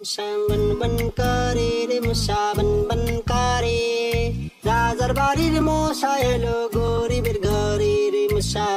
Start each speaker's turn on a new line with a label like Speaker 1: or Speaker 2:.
Speaker 1: সাঙ্গন বন করে রে মশা বন বন করে রাজার বাড়ির মশা এলো গরিবের ঘরে রে মশা